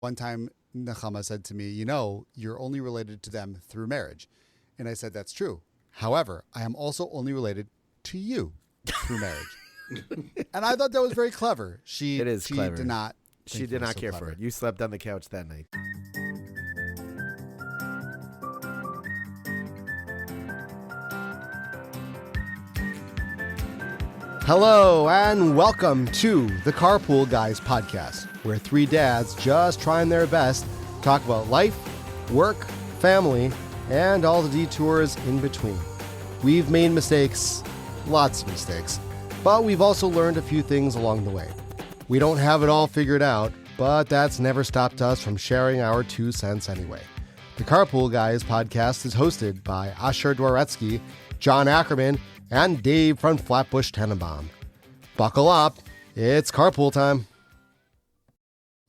One time, Nechama said to me, you're only related to them through marriage. And I said, that's true. However, I am also only related to you through marriage. And I thought that was very clever. She clever. Did not. She did not care for it. You slept on the couch that night. Hello and welcome to the Carpool Guys podcast, where three dads just trying their best talk about life, work, family, and all the detours in between. We've made mistakes, lots of mistakes, but we've also learned a few things along the way. We don't have it all figured out, but that's never stopped us from sharing our 2 cents anyway. The Carpool Guys podcast is hosted by Asher Dworetsky, John Ackerman, and Dave from Flatbush Tannenbaum. Buckle up, it's carpool time.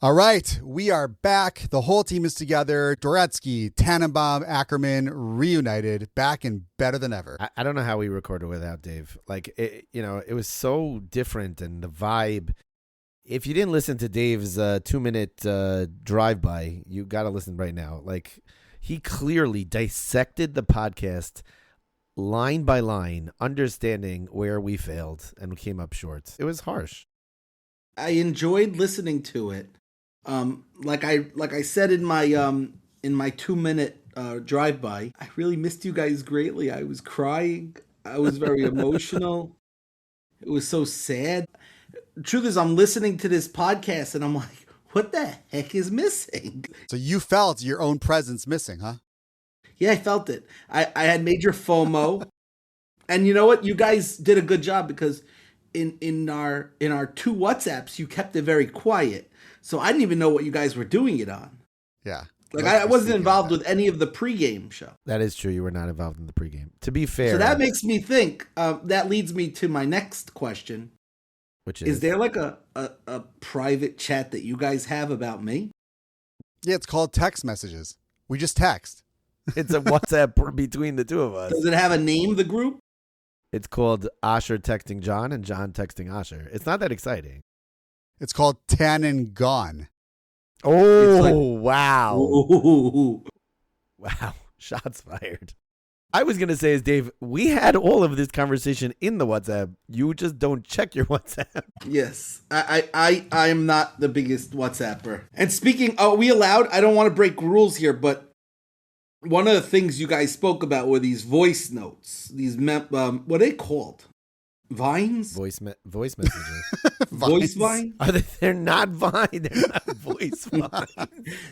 All right, we are back. The whole team is together. Dworetsky, Tannenbaum, Ackerman, reunited, back and better than ever. I don't know how we recorded without Dave. It was so different, and the vibe. If you didn't listen to Dave's 2-minute drive-by, you got to listen right now. He clearly dissected the podcast line by line, understanding where we failed and we came up short. It was harsh. I enjoyed listening to it. Like I said in my 2-minute drive-by, I really missed you guys greatly. I was crying. I was very emotional. It was so sad. The truth is, I'm listening to this podcast and I'm like, what the heck is missing? So you felt your own presence missing, huh? Yeah, I felt it. I had major FOMO. And you know what? You guys did a good job because in our 2 WhatsApps, you kept it very quiet. So I didn't even know what you guys were doing it on. Yeah. I wasn't involved with any of the pregame show. That is true. You were not involved in the pregame. To be fair. So that makes me think, that leads me to my next question. Which is there like a private chat that you guys have about me? Yeah, it's called text messages. We just text. It's a WhatsApp between the two of us. Does it have a name, the group? It's called Asher texting John and John texting Asher. It's not that exciting. It's called Tan and Gone. Oh, wow. Ooh. Wow. Shots fired. I was going to say is, Dave, we had all of this conversation in the WhatsApp. You just don't check your WhatsApp. Yes. I'm not the biggest WhatsApper. And speaking, are we allowed? I don't want to break rules here, but one of the things you guys spoke about were these voice notes. These, what are they called? Vines? Voice messages. Voice vine? They're not Vine. They're not voice vine.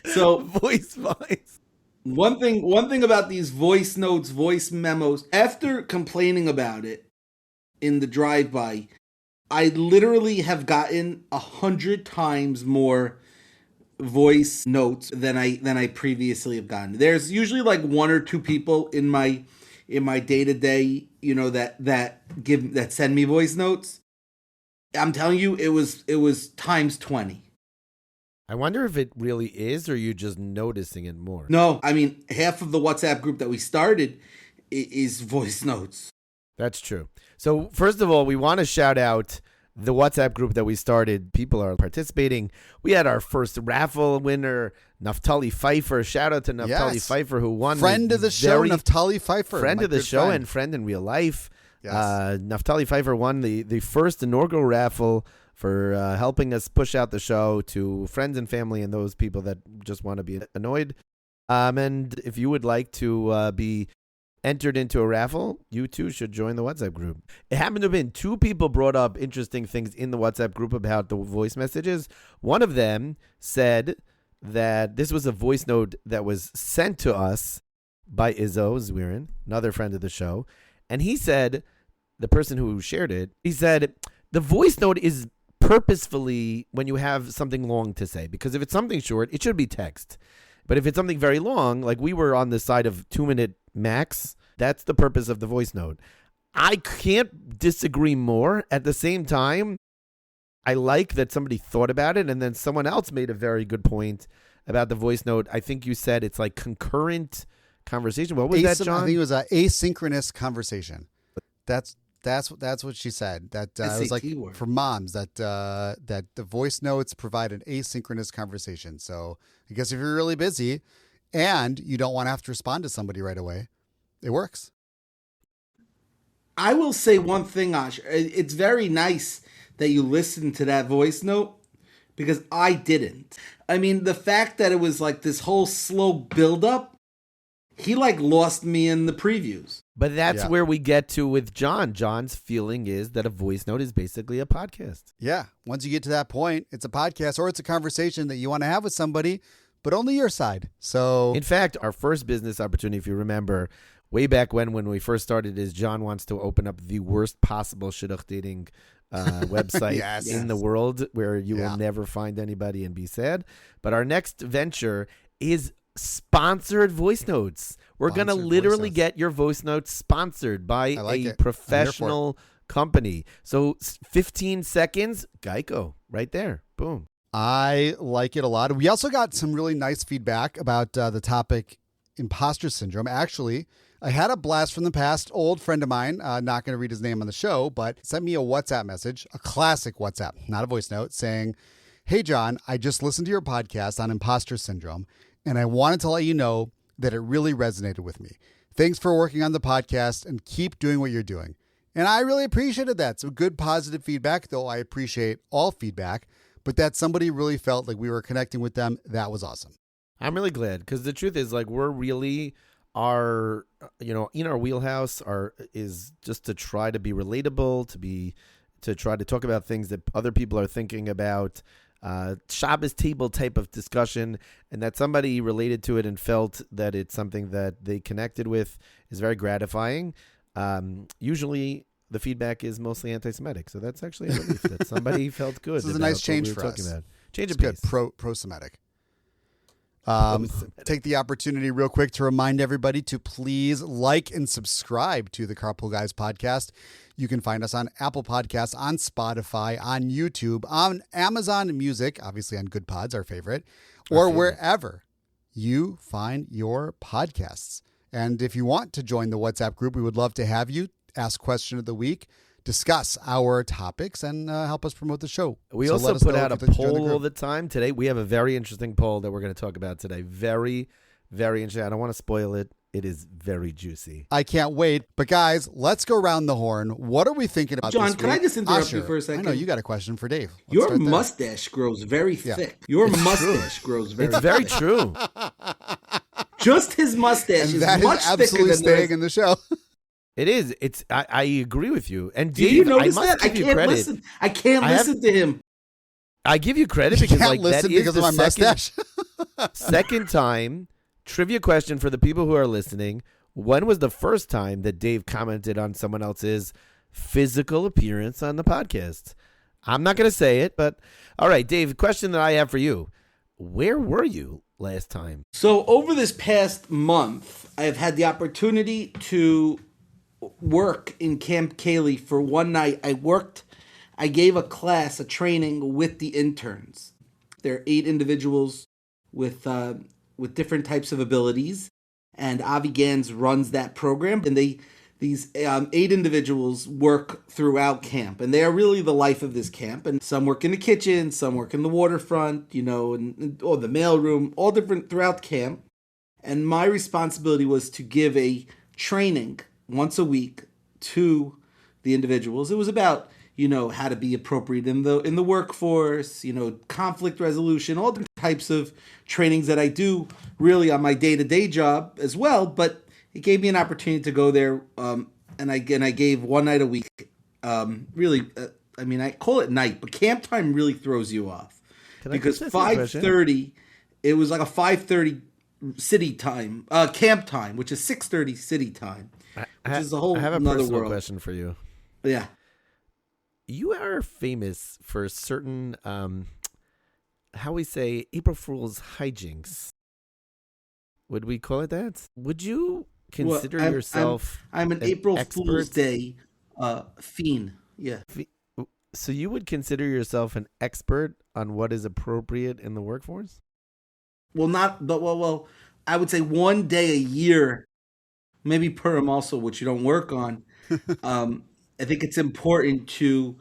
So voice vines. One thing about these voice notes, voice memos, after complaining about it in the drive-by, I literally have gotten 100 times more voice notes than I previously have gotten. There's usually like 1 or 2 people in my day-to-day, that send me voice notes. I'm telling you, it was times 20. I wonder if it really is, or you just noticing it more. No, I mean, half of the WhatsApp group that we started is voice notes. That's true. So first of all, we want to shout out the WhatsApp group that we started. People are participating. We had our first raffle winner, Naftali Pfeiffer. Shout out to Naftali Pfeiffer, who won. Friend of the show, Naftali Pfeiffer. Friend of the show and friend in real life. Yes. Naftali Pfeiffer won the first inaugural raffle for helping us push out the show to friends and family and those people that just want to be annoyed. And if you would like to be entered into a raffle, you too should join the WhatsApp group. It happened to have been 2 people brought up interesting things in the WhatsApp group about the voice messages. One of them said that this was a voice note that was sent to us by Izzo Zwirin, another friend of the show. And he said, the person who shared it, he said, the voice note is purposefully when you have something long to say, because if it's something short, it should be text. But if it's something very long, like we were on the side of 2-minute max, that's the purpose of the voice note. I can't disagree more. At the same time, I like that somebody thought about it, and then someone else made a very good point about the voice note. I think you said it's like concurrent conversation. What was that, John? I think it was an asynchronous conversation. That's That's what she said. That it was like SAT word. for moms that the voice notes provide an asynchronous conversation. So I guess if you're really busy and you don't want to have to respond to somebody right away, it works. I will say one thing, Ash. It's very nice that you listened to that voice note because I didn't. I mean, the fact that it was like this whole slow buildup, he like lost me in the previews. But that's Yeah. where we get to with John. John's feeling is that a voice note is basically a podcast. Yeah. Once you get to that point, it's a podcast or it's a conversation that you want to have with somebody, but only your side. So In fact, our first business opportunity, if you remember, way back when we first started, is John wants to open up the worst possible shidduch dating website Yes. in the world where you Yeah. will never find anybody and be sad. But our next venture is sponsored voice notes. We're going to Sponsored voice literally notes. get your voice notes sponsored by I like it. I'm here a for it. professional company. So 15 seconds, Geico, right there. Boom. I like it a lot. We also got some really nice feedback about the topic imposter syndrome. Actually, I had a blast from the past. Old friend of mine, not going to read his name on the show, but sent me a WhatsApp message, a classic WhatsApp, not a voice note, saying, "Hey, John, I just listened to your podcast on imposter syndrome, and I wanted to let you know that it really resonated with me. Thanks for working on the podcast and keep doing what you're doing." And I really appreciated that. Some good positive feedback, though I appreciate all feedback, but that somebody really felt like we were connecting with them. That was awesome. I'm really glad because the truth is, like, we're really are, in our wheelhouse is just to try to be relatable, to try to talk about things that other people are thinking about, Shabbos table type of discussion, and that somebody related to it and felt that it's something that they connected with is very gratifying. Usually the feedback is mostly anti-Semitic, so that's actually a relief that somebody felt good. This is a about nice what change we were for talking us. about. Change It's of good. pace. Pro-Semitic. Pro-Semitic. Take the opportunity real quick to remind everybody to please like and subscribe to the Carpool Guys podcast. You can find us on Apple Podcasts, on Spotify, on YouTube, on Amazon Music, obviously on Good Pods, our favorite, or wherever you find your podcasts. And if you want to join the WhatsApp group, we would love to have you ask question of the week, discuss our topics, and help us promote the show. We So also let us put know out a if you'd like to join the poll group. all the time. Today, we have a very interesting poll that we're going to talk about today. Very, very interesting. I don't want to spoil it. It is very juicy. I can't wait. But guys, let's go around the horn. What are we thinking about John, this can I week? just interrupt you Asher, for a second? I know you got a question for Dave. Let's Your start there. mustache grows very thick. Your mustache grows very It's very thick. true. Just his mustache And is that much is thicker absolutely than the rest. staying in the show. It is. It's. I agree with you. And Do Dave, you notice I must that? I give you can't credit. listen. I can't I have- listen to him. I give you credit You because can't like that listen is because the of my second, mustache. second time. Trivia question for the people who are listening. When was the first time that Dave commented on someone else's physical appearance on the podcast? I'm not going to say it, but all right, Dave, question that I have for you. Where were you last time? So over this past month, I have had the opportunity to work in Camp Kaylie for one night. I gave a class, a training with the interns. There are 8 individuals with different types of abilities, and Avi Gans runs that program. And these 8 individuals work throughout camp, and they are really the life of this camp. And some work in the kitchen, some work in the waterfront, or the mailroom, all different throughout camp. And my responsibility was to give a training once a week to the individuals. It was about how to be appropriate in the workforce, conflict resolution, all different types of trainings that I do really on my day-to-day job as well. But it gave me an opportunity to go there, and I gave one night a week. I call it night, but camp time really throws you off because 5:30, it was like a 5:30 city time, camp time, which is 6:30 city time, which is a whole I have a another personal world. question for you. Yeah. You are famous for certain, how we say, April Fool's hijinks. Would we call it that? Would you consider Well, yourself I'm an April Fool's Day fiend. Yeah. So you would consider yourself an expert on what is appropriate in the workforce? Well, I would say one day a year, maybe Purim also, which you don't work on. I think it's important to,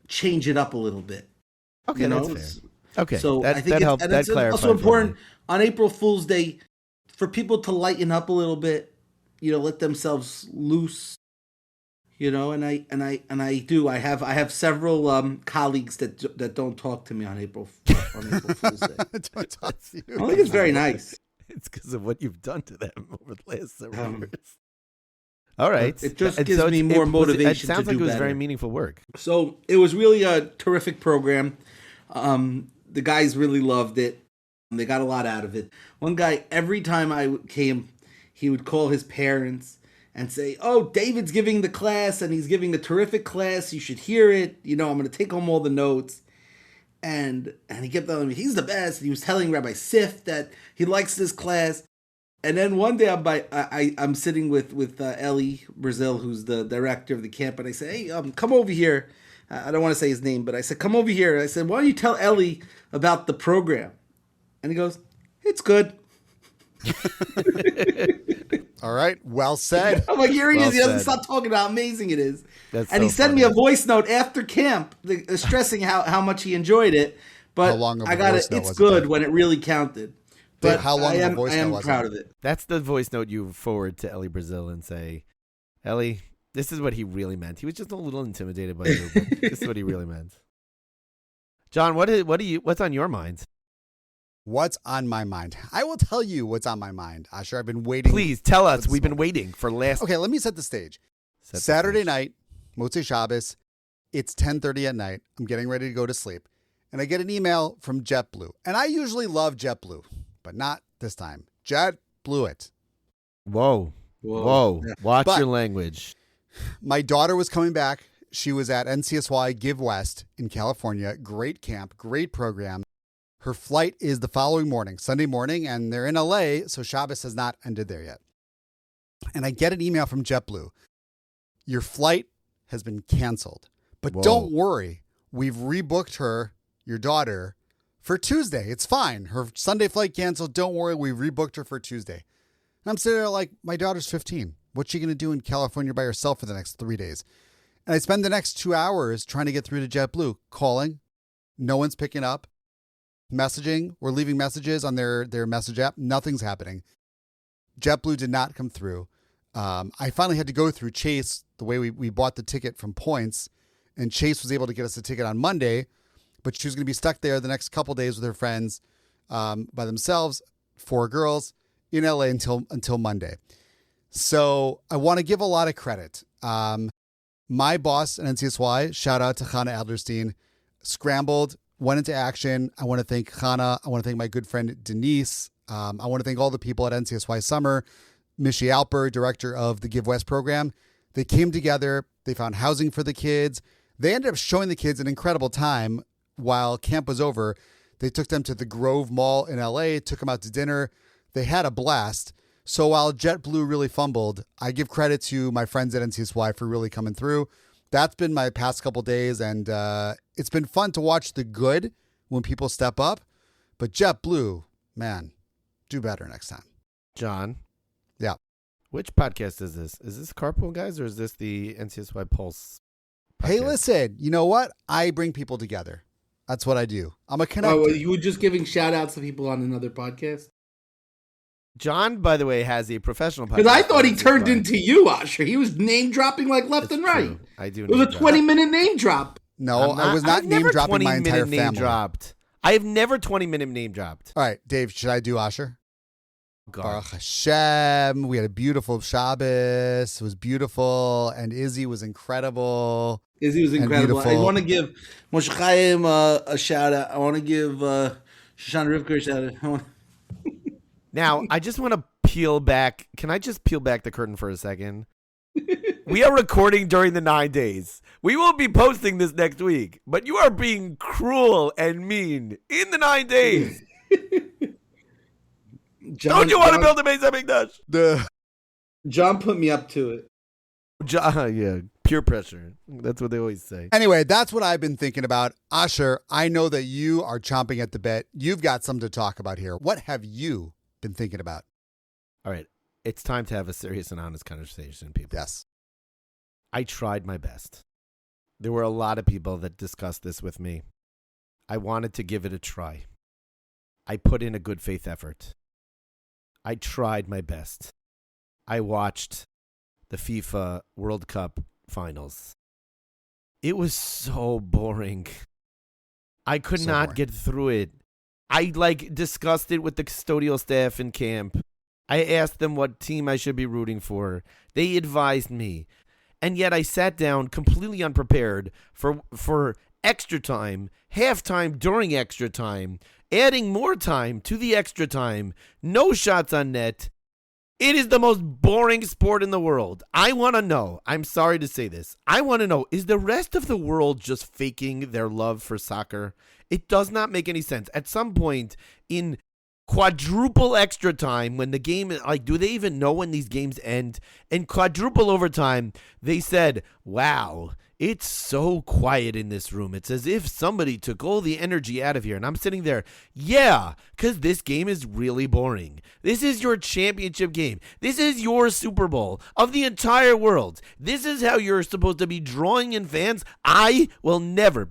change it up a little bit. Okay, that's fair. Okay, So that, I think that helped. and That it's clarified also for important me. on April Fool's Day for people to lighten up a little bit, let themselves loose, and I do. I have several colleagues that don't talk to me on April Fool's Day. Don't talk to you. I don't think it's very nice. It's because of what you've done to them over the last several years. All right. It just And gives me more motivation It sounds to like do it was better. very meaningful work. So it was really a terrific program. The guys really loved it. They got a lot out of it. One guy, every time I came, he would call his parents and say, "Oh, David's giving the class, and he's giving a terrific class. You should hear it. I'm going to take home all the notes." And he kept telling me he's the best. And he was telling Rabbi Sif that he likes this class. And then one day I'm sitting with Ellie Brazil, who's the director of the camp, and I say, "Hey, come over here." I don't want to say his name, but I said, "Come over here." I said, "Why don't you tell Ellie about the program?" And he goes, "It's good." All right. Well said. I'm like, here he Well is. He doesn't said. stop talking about how amazing it is. That's And he so sent me funny. a voice note after camp, stressing how much he enjoyed it. But How long of a I got voice it. note It's was it, good Dave? when it really counted. Dave, But how long I of a am, voice I note am was it? proud of it. That's the voice note you forward to Ellie Brazil and say, "Ellie, this is what he really meant. He was just a little intimidated by you, but this is what he really meant." John, what's on your mind? What's on my mind? I will tell you what's on my mind. Asher, I've been waiting. Please tell us. Let's We've been smoke. waiting for last. Okay, let me set the stage. Set the Saturday stage. night, Motzei Shabbos. It's 10:30 at night. I'm getting ready to go to sleep. And I get an email from JetBlue. And I usually love JetBlue, but not this time. JetBlue it. Whoa. Yeah. Watch But- your language. My daughter was coming back. She was at NCSY Give West in California. Great camp, great program. Her flight is the following morning, Sunday morning, and they're in LA, so Shabbos has not ended there yet. And I get an email from JetBlue. Your flight has been canceled. But Whoa. don't worry. We've rebooked her, your daughter, for Tuesday. It's fine. Her Sunday flight canceled. Don't worry. We rebooked her for Tuesday. And I'm sitting there like, my daughter's 15. What's she going to do in California by herself for the next 3 days? And I spend the next 2 hours trying to get through to JetBlue, calling. No one's picking up. Messaging. We're leaving messages on their message app. Nothing's happening. JetBlue did not come through. I finally had to go through Chase, the way we bought the ticket from Points, and Chase was able to get us a ticket on Monday, but she was going to be stuck there the next couple days with her friends by themselves, 4 girls, in LA until Monday. So I want to give a lot of credit. My boss at NCSY, shout out to Chana Adlerstein, scrambled, went into action. I want to thank Chana. I want to thank my good friend Denise. I want to thank all the people at NCSY Summer, Mishi Alper, director of the Give West program. They came together. They found housing for the kids. They ended up showing the kids an incredible time while camp was over. They took them to the Grove Mall in LA, took them out to dinner. They had a blast. So while JetBlue really fumbled, I give credit to my friends at NCSY for really coming through. That's been my past couple days, and it's been fun to watch the good when people step up. But JetBlue, man, do better next time. John. Yeah. Which podcast is this? Is this Carpool Guys or is this the NCSY Pulse? Hey, podcast? listen, you know what? I bring people together. That's what I do. I'm a connector. Oh, you were just giving shout outs to people on another podcast? John, by the way, has a professional podcast. Because I thought he on turned NCSY. into you, Usher. He was name dropping like left It's and right. true. I do. It was a name drop. 20-minute name drop. No, I was not I've name never dropping my 20-minute entire name family. dropped. I have never 20-minute name dropped. All right, Dave, should I do Asher? God. Baruch Hashem. We had a beautiful Shabbos. It was beautiful. And Izzy was incredible. Izzy was And incredible. I beautiful. want to give Moshe Chaim a shout out. I want to give Shoshana Rivka a shout out. I want- Now, I just want to peel back. Can I just peel back the curtain for a second? We are recording during the 9 days. We will be posting this next week, but you are being cruel and mean in the 9 days. Don't you want to build a Beis HaMikdash? John put me up to it. Yeah, peer pressure. That's what they always say. Anyway, that's what I've been thinking about. Asher, I know that you are chomping at the bit. You've got something to talk about here. What have you been thinking about? All right, it's time to have a serious and honest conversation, people. Yes. I tried my best. There were a lot of people that discussed this with me. I wanted to give it a try. I put in a good faith effort. I tried my best. I watched the FIFA World Cup finals. It was so boring. I could not get through it. I discussed it with the custodial staff in camp. I asked them what team I should be rooting for. They advised me. And yet I sat down completely unprepared for extra time, halftime during extra time, adding more time to the extra time, no shots on net. It is the most boring sport in the world. I want to know, I'm sorry to say this, I want to know, is the rest of the world just faking their love for soccer? It does not make any sense. At some point in quadruple extra time, when the game, do they even know when these games end? And quadruple overtime, they said, wow, it's so quiet in this room. It's as if somebody took all the energy out of here. And I'm sitting there, yeah, because this game is really boring. This is your championship game. This is your Super Bowl of the entire world. This is how you're supposed to be drawing in fans. I will never,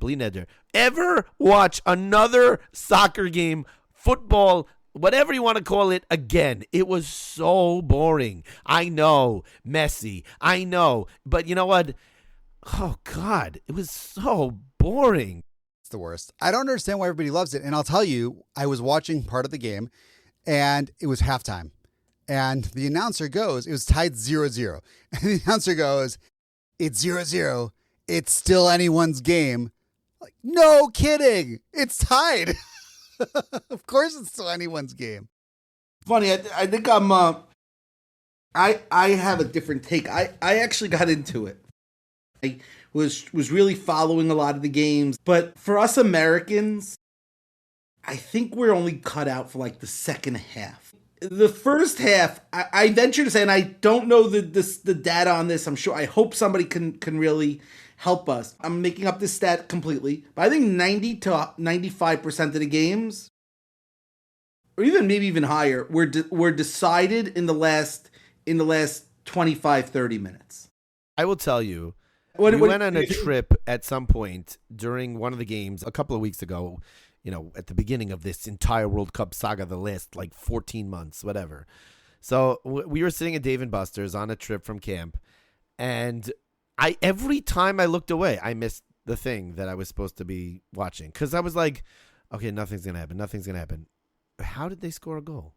ever watch another soccer game, football, whatever you want to call it, again. It was so boring. I know, messy. I know. But you know what? Oh, God, it was so boring. It's the worst. I don't understand why everybody loves it. And I'll tell you, I was watching part of the game, and it was halftime. And the announcer goes, it was tied 0-0. And the announcer goes, it's 0-0. It's still anyone's game. Like, no kidding. It's tied. Of course it's still anyone's game. Funny, I think I have a different take. I actually got into it. I was really following a lot of the games, but for us Americans, I think we're only cut out for the second half. The first half, I venture to say, and I don't know the data on this. I hope somebody can really help us. I'm making up this stat completely, but I think 90 to 95% of the games, or maybe even higher, were decided in the last 25, 30 minutes. I will tell you. We went on a trip at some point during one of the games a couple of weeks ago, at the beginning of this entire World Cup saga, the last 14 months, whatever. So we were sitting at Dave & Buster's on a trip from camp, and every time I looked away, I missed the thing that I was supposed to be watching, because I was like, okay, nothing's going to happen. How did they score a goal?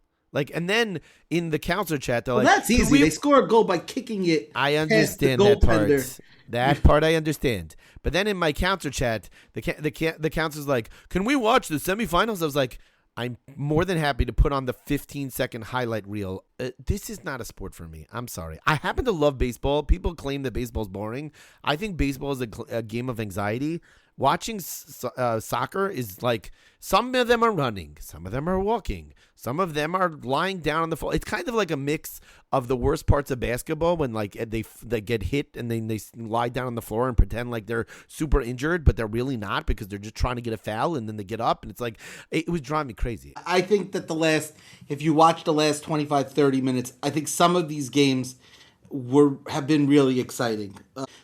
And then in the counselor chat, they're that's easy. They score a goal by kicking it. I understand that part. That part I understand. But then in my counselor chat, the counselor's like, can we watch the semifinals? I was like, I'm more than happy to put on the 15-second highlight reel. This is not a sport for me. I'm sorry. I happen to love baseball. People claim that baseball's boring. I think baseball is a game of anxiety. Watching soccer is some of them are running, some of them are walking, some of them are lying down on the floor. It's kind of like a mix of the worst parts of basketball when they get hit and then they lie down on the floor and pretend like they're super injured, but they're really not because they're just trying to get a foul, and then they get up, and it's it was driving me crazy. I think that if you watch the last 25, 30 minutes, I think some of these games have been really exciting.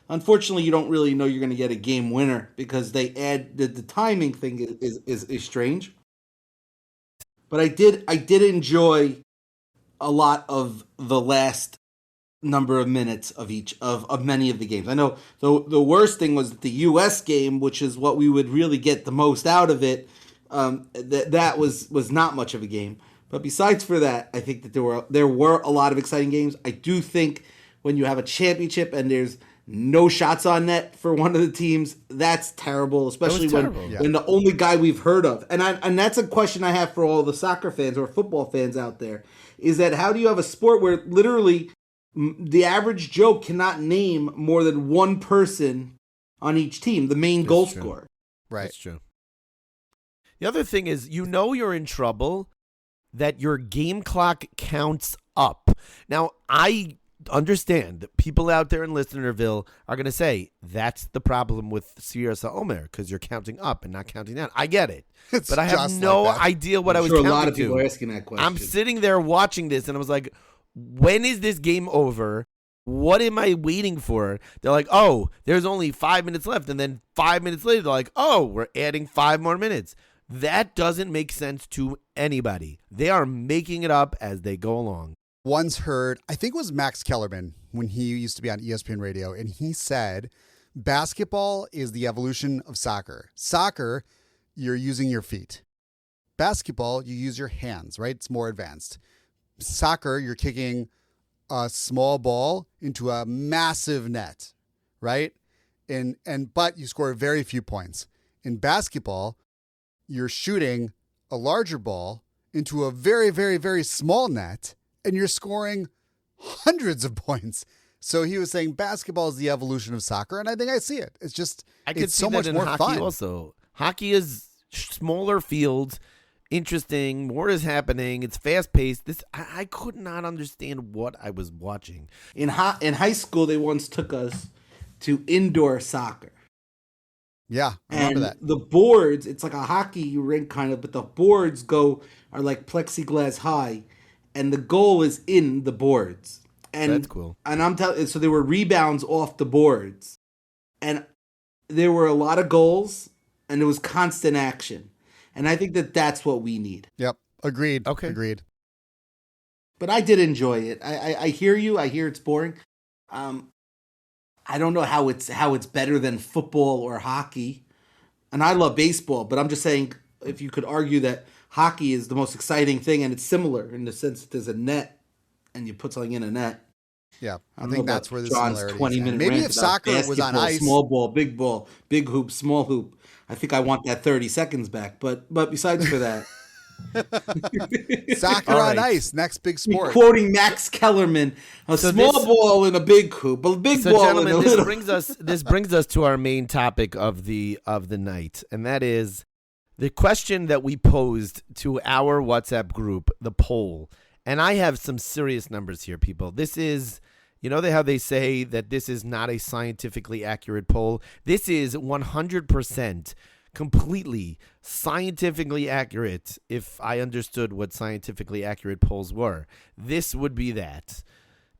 Unfortunately, you don't really know you're going to get a game winner because they add the timing thing is strange. But I did enjoy a lot of the last number of minutes of each of many of the games. I know the worst thing was the U.S. game, which is what we would really get the most out of it. That was not much of a game. But besides for that, I think that there were a lot of exciting games. I do think when you have a championship and there's no shots on net for one of the teams, that's terrible, especially when the only guy we've heard of. And that's a question I have for all the soccer fans or football fans out there, is that how do you have a sport where literally the average Joe cannot name more than one person on each team, the main goal scorer? Right. That's true. The other thing is, you're in trouble that your game clock counts up. Now, I understand that people out there in Listenerville are going to say that's the problem with Sierra Omer because you're counting up and not counting down. I get it. But I have no idea what I was counting to. A lot of people are asking that question. I'm sitting there watching this and I was like, when is this game over? What am I waiting for? They're like, oh, there's only 5 minutes left. And then 5 minutes later, they're like, oh, we're adding 5 more minutes. That doesn't make sense to anybody. They are making it up as they go along. Once heard, I think it was Max Kellerman when he used to be on ESPN Radio, and he said, basketball is the evolution of soccer. Soccer, you're using your feet. Basketball, you use your hands, right? It's more advanced. Soccer, you're kicking a small ball into a massive net, right? But you score very few points. In basketball, you're shooting a larger ball into a very, very, very small net, and you're scoring hundreds of points. So he was saying basketball is the evolution of soccer, and I think I see it. It's just it's so much more hockey fun. Also, hockey is smaller fields. Interesting. More is happening. It's fast paced. I could not understand what I was watching. In high school, they once took us to indoor soccer. Yeah, I remember that. The boards, it's like a hockey rink kind of, but the boards are like plexiglass high, and the goal is in the boards. And that's cool. And I'm telling, so there were rebounds off the boards, and there were a lot of goals, and there was constant action. And I think that's what we need. Yep. Agreed. Okay. Agreed. But I did enjoy it. I hear you. I hear it's boring. I don't know how it's better than football or hockey. And I love baseball, but I'm just saying if you could argue that hockey is the most exciting thing and it's similar in the sense that there's a net and you put something in a net. Yeah, I think that's where the John's similarity 20-minute Maybe rant if soccer about was on basketball, ice. small ball, big hoop, small hoop. I think I want that 30 seconds back. But besides for that. Soccer on ice, next big sport. Quoting Max Kellerman, ball in a big hoop, a big ball gentlemen, in a little. This brings us to our main topic of the night, and that is the question that we posed to our WhatsApp group, the poll. And I have some serious numbers here, people. This is, how they say that this is not a scientifically accurate poll. This is 100% completely scientifically accurate. If I understood what scientifically accurate polls were, this would be that.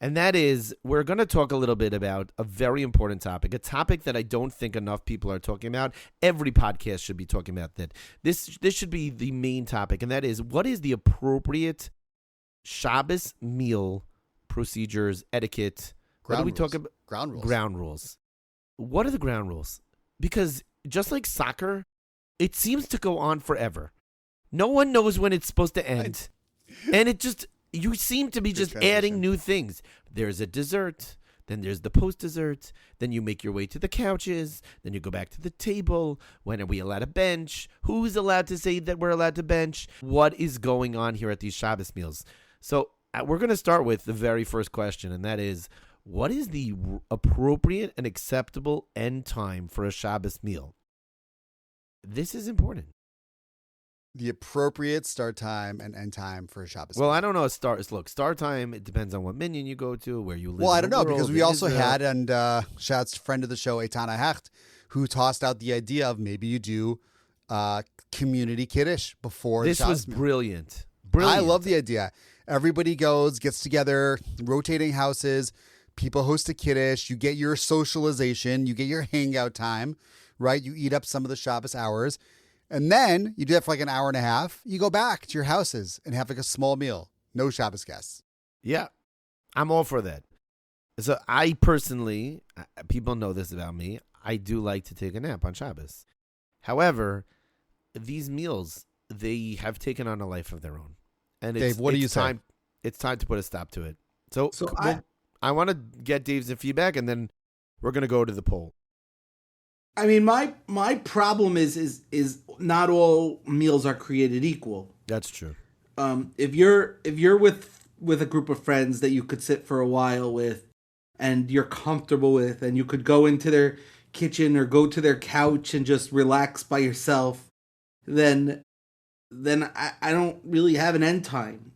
And that is, we're going to talk a little bit about a very important topic, a topic that I don't think enough people are talking about. Every podcast should be talking about that. This should be the main topic, and that is, what is the appropriate Shabbos meal procedures, etiquette? What do we talk about? Ground rules. Ground rules. What are the ground rules? Because just like soccer, it seems to go on forever. No one knows when it's supposed to end. And you seem to be just adding new things. There's a dessert, then there's the post-dessert, then you make your way to the couches, then you go back to the table. When are we allowed to bench? Who's allowed to say that we're allowed to bench? What is going on here at these Shabbos meals? So we're going to start with the very first question, and that is, what is the appropriate and acceptable end time for a Shabbos meal? This is important. The appropriate start time and end time for a Shabbos. Well, I don't know. Start time, it depends on what minion you go to, where you live. Well, I don't know, because we also Israel. had, and shouts friend of the show, Eitana Hecht, who tossed out the idea of maybe you do community kiddush before This the Shabbos was meal. brilliant. I love the idea. Everybody gets together, rotating houses. People host a kiddush. You get your socialization. You get your hangout time, right? You eat up some of the Shabbos hours. And then you do that for like an hour and a half. You go back to your houses and have like a small meal. No Shabbos guests. Yeah, I'm all for that. So I personally, people know this about me, I do like to take a nap on Shabbos. However, these meals, they have taken on a life of their own. And Dave, what do you say? It's time to put a stop to it. So I- I want to get Dave's feedback, and then we're going to go to the poll. I mean, my problem is not all meals are created equal. That's true. If you're with a group of friends that you could sit for a while with, and you're comfortable with, and you could go into their kitchen or go to their couch and just relax by yourself, then I don't really have an end time.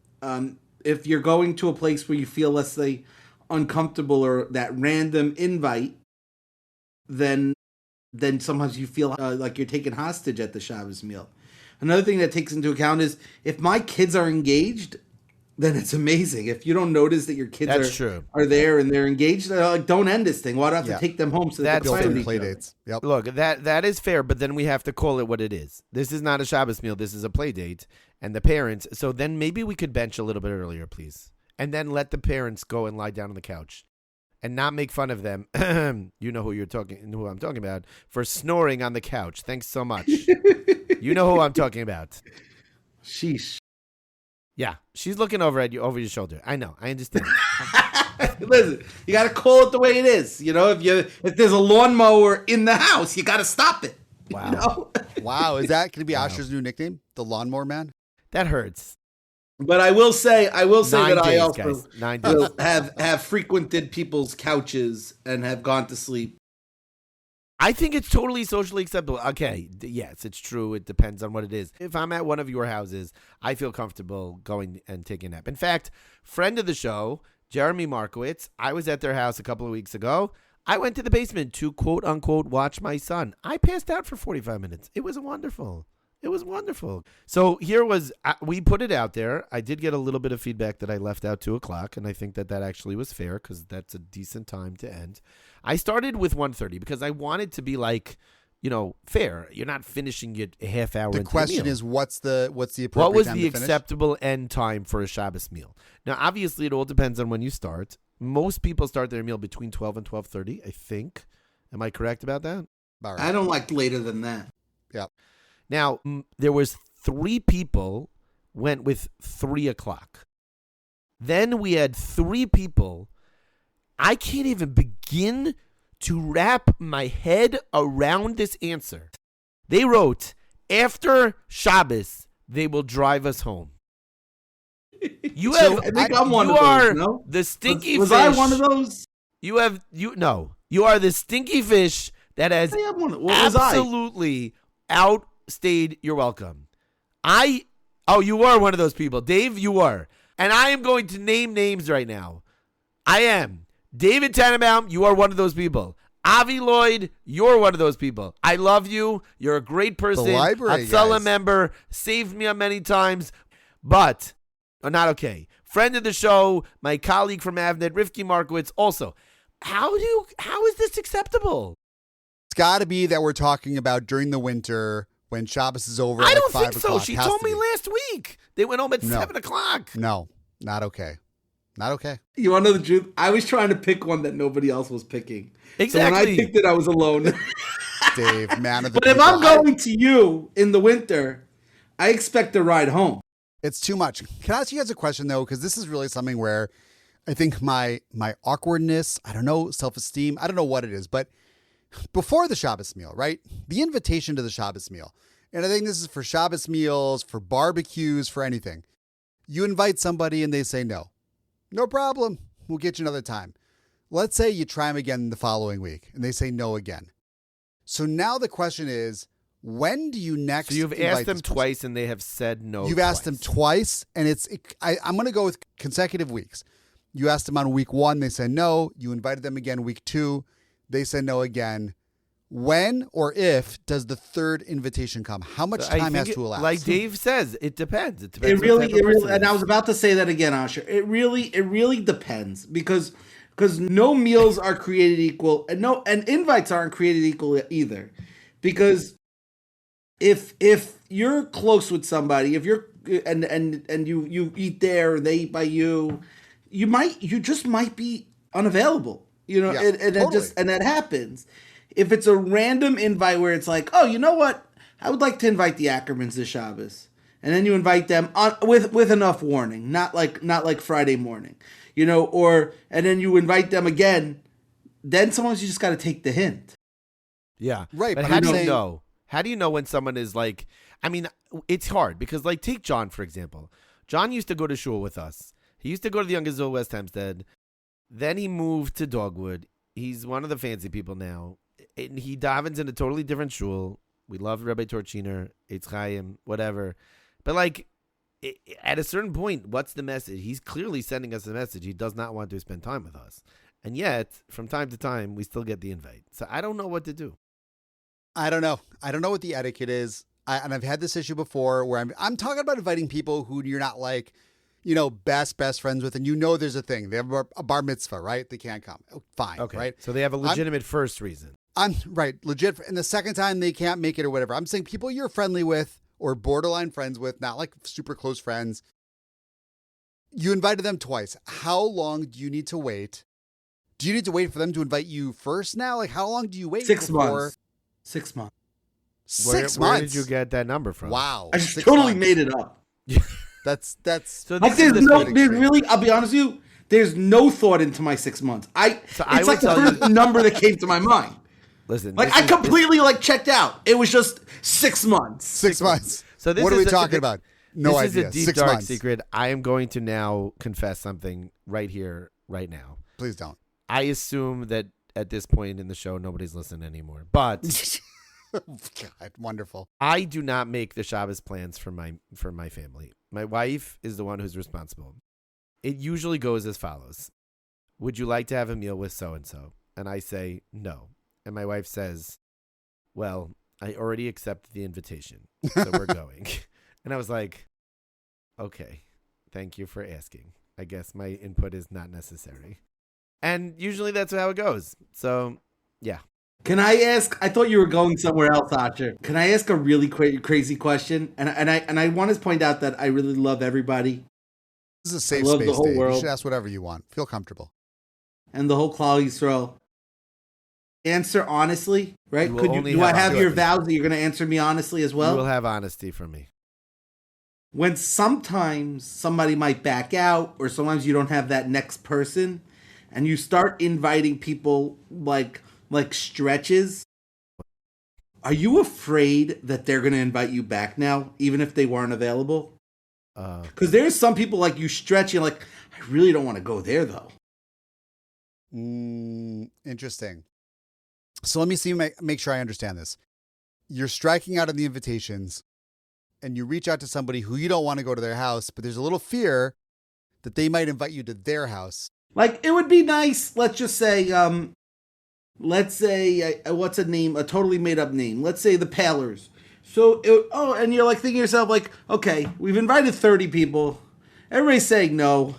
If you're going to a place where you feel, let's say, uncomfortable or that random invite, then sometimes you feel like you're taken hostage at the Shabbos meal. Another thing that takes into account is if my kids are engaged, then it's amazing. If you don't notice that your kids true. are there and they're engaged, they're like, don't end this thing. Why do I have Yeah. to take them home so That's they can fair. play with Play each other? dates. Yep. Look, that is fair, but then we have to call it what it is. This is not a Shabbos meal. This is a play date. And the parents, so then maybe we could bench a little bit earlier, please. And then let the parents go and lie down on the couch. And not make fun of them. You know who I'm talking about, for snoring on the couch. Thanks so much. You know who I'm talking about. Sheesh. Yeah, she's looking over at you over your shoulder. I know. I understand. Listen, you got to call it the way it is. You know, if there's a lawnmower in the house, you got to stop it. Wow. You know? Wow. Is that going to be Asher's new nickname? The Lawnmower Man? That hurts. But I will say 9 that I days, also guys. 9 days. have frequented people's couches and have gone to sleep. I think it's totally socially acceptable. Okay, yes, it's true. It depends on what it is. If I'm at one of your houses, I feel comfortable going and taking a nap. In fact, friend of the show, Jeremy Markowitz, I was at their house a couple of weeks ago. I went to the basement to quote unquote watch my son. I passed out for 45 minutes. It was wonderful. It was wonderful. So here was, we put it out there. I did get a little bit of feedback that I left out 2 o'clock, and I think that actually was fair because that's a decent time to end. I started with 1:30 because I wanted to be like, fair. You're not finishing it a half hour The into question meal. is, what's the appropriate What was time the to finish? acceptable end time for a Shabbos meal? Now, obviously, it all depends on when you start. Most people start their meal between 12 and 12:30, I think. Am I correct about that? All right. I don't like later than that. Yeah. Now, there was 3 people went with 3 o'clock. Then we had 3 people. I can't even begin to wrap my head around this answer. They wrote, after Shabbos, they will drive us home. You have, I think I'm one you of those, are no? the stinky Was fish. I one of those? You are the stinky fish that has I am one of, what was I? absolutely outstayed your welcome. You are one of those people. Dave, you are. And I am going to name names right now. I am. David Tannenbaum, you are one of those people. Avi Lloyd, you're one of those people. I love you. You're a great person. The library Hatzalah guys. member. Saved me many times. But, not okay. Friend of the show, my colleague from Avnet, Rifki Markowitz, also. How is this acceptable? It's got to be that we're talking about during the winter when Shabbos is over. I at don't like 5 think so. o'clock. She Has told to me be. last week. They went home at No. 7 o'clock. No, not okay. Not okay. You want to know the truth? I was trying to pick one that nobody else was picking. Exactly. So when I picked it, I was alone. Dave, man of the But if people. I'm going to you in the winter, I expect a ride home. It's too much. Can I ask you guys a question, though? Because this is really something where I think my awkwardness, I don't know, self-esteem, I don't know what it is, but before the Shabbos meal, right? The invitation to the Shabbos meal. And I think this is for Shabbos meals, for barbecues, for anything. You invite somebody and they say no. No problem. We'll get you another time. Let's say you try them again the following week and they say no again. So now the question is, when do you next So you've invite asked them this person? twice and they have said no. You've asked them twice, and I'm going to go with consecutive weeks. You asked them on week 1, they said no. You invited them again week 2, they said no again. When or if does the third invitation come? How much time has to elapse? Like Dave says, it depends. It It depends. really, what type of person and it I is. was about to say that again, Asher. It really depends because no meals are created equal, and invites aren't created equal either. Because if you're close with somebody, if you're and you eat there, or they eat by you, you just might be unavailable. Yeah, totally. And that happens. If it's a random invite where it's like, oh, you know what? I would like to invite the Ackermans to Shabbos. And then you invite them with enough warning, not like Friday morning, and then you invite them again. Then sometimes you just got to take the hint. Yeah. Right, But but how I'm do you saying- know? How do you know when someone is like, I mean, it's hard because like take John, for example. John used to go to shul with us. He used to go to the Young Gazelle West Hempstead. Then he moved to Dogwood. He's one of the fancy people now. And he davens in a totally different shul. We love Rabbi Torchiner, Eitz Chaim, whatever. But like, at a certain point, what's the message? He's clearly sending us a message. He does not want to spend time with us. And yet, from time to time, we still get the invite. So I don't know what to do. I don't know. I don't know what the etiquette is. And I've had this issue before where I'm talking about inviting people who you're not like, best friends with, and there's a thing. They have a bar mitzvah, right? They can't come. Oh, fine, Okay. right? So they have a legitimate first reason. I'm right, legit. And the second time they can't make it or whatever. I'm saying people you're friendly with or borderline friends with, not like super close friends. You invited them twice. How long do you need to wait? Do you need to wait for them to invite you first now? Like, how long do you wait? 6 months. 6 months. 6 months. Where did you get that number from? Wow. I just 6 totally months. made it up. That's So Like this is there's really, I'll be honest with you, there's no thought into my 6 months. It's I would like the tell you- first number that came to my mind. Listen, Like I completely checked out. It was just 6 months. 6 months. So this what are is we talking about? No this idea. is a deep 6 dark months. secret. I am going to now confess something right here, right now. Please don't. I assume that at this point in the show, nobody's listening anymore. But God, wonderful. I do not make the Shabbos plans for my family. My wife is the one who's responsible. It usually goes as follows. Would you like to have a meal with so-and-so? And I say, no. And my wife says, well, I already accepted the invitation, so we're going. And I was like, okay, thank you for asking. I guess my input is not necessary. And usually that's how it goes. So, yeah. Can I ask? I thought you were going somewhere else, Asher. Can I ask a really crazy question? And I want to point out that I really love everybody This is a safe love the space, whole Dave. You world. should ask whatever you want. Feel comfortable. and the whole Klal Yisrael. Answer honestly, right? You will only Do I have have your honesty. vows that you're going to answer me honestly as You will well? have honesty from me. When sometimes somebody might back out, or sometimes you don't have that next person, and you start inviting people like stretches. Are you afraid that they're going to invite you back now, even if they weren't available? Because there's some people like you stretch, you're like, I really don't want to go there though. Interesting. So let me see, make sure I understand this. You're striking out on the invitations and you reach out to somebody who you don't want to go to their house, but there's a little fear that they might invite you to their house. Like, it would be nice, let's just say, what's a name, a totally made up name. Let's say the Palers. So, and you're like thinking to yourself, like, okay, we've invited 30 people. Everybody's saying no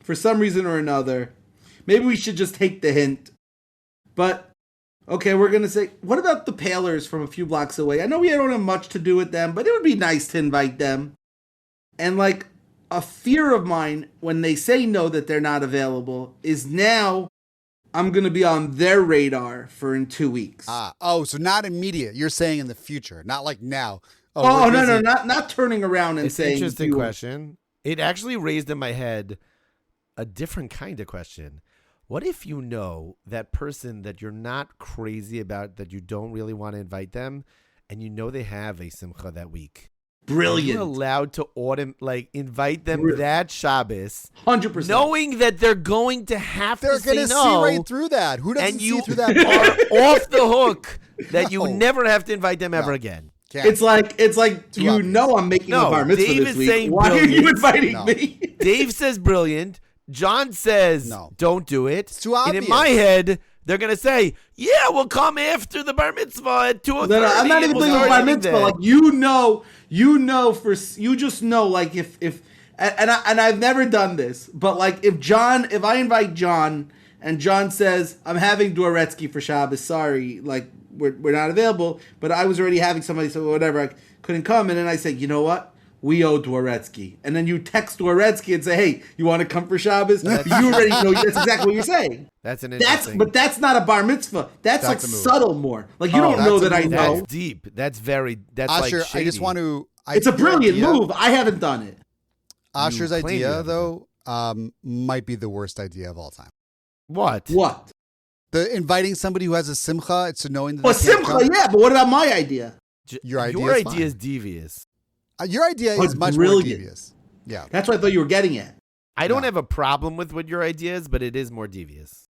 for some reason or another. Maybe we should just take the hint. But, okay, we're going to say, what about the Palers from a few blocks away? I know we don't have much to do with them, but it would be nice to invite them. And, like, a fear of mine when they say no that they're not available is now I'm going to be on their radar for in 2 weeks. So not immediate. You're saying in the future, not like now. Oh, we're no, busy. not turning around and It's an saying. interesting question. It actually raised in my head a different kind of question. What if you know that person that you're not crazy about, that you don't really want to invite them, and you know they have a Simcha that week? Brilliant. Are you allowed to invite them that Shabbos, 100%. knowing that they're going to have They're to say going to no, see right through that. Who doesn't and see you through that? are off the hook that you No. never have to invite them ever No. again? Can't. It's like Too you obvious. know I'm making No, a bar mitzvah Dave this is week. saying Why are you brilliant. inviting No. me? Dave says brilliant. John says No. don't do it. It's too And in obvious. my head, they're gonna say, "Yeah, we'll come after the bar mitzvah at 2:30." No, I'm not even We'll thinking start bar eating mitzvah. then." Like you just know like if and I've never done this, but like if I invite John and John says I'm having Dvoretsky for Shabbos, sorry, like we're not available, but I was already having somebody, so whatever, I couldn't come, and then I say, you know what? We owe Dvoretsky. And then you text Dvoretsky and say, hey, you want to come for Shabbos? You already know that's exactly what you're saying. That's an interesting. But that's not a bar mitzvah. That's like a move. subtle more. Like you don't that's know a that I move. know. That's deep. That's very. That's Asher, like shady. I just want to. It's a brilliant move. I haven't done it. Asher's You claim you idea, haven't though, might be the worst idea of all time. What? What? The inviting somebody who has a simcha, it's to knowing that Well, they can't Simcha, come. yeah, but what about my idea? Your idea Your is idea fine. is devious. Your idea Oh, is much brilliant. more devious. Yeah. That's what I thought you were getting at. I don't No. have a problem with what your idea is, but it is more devious.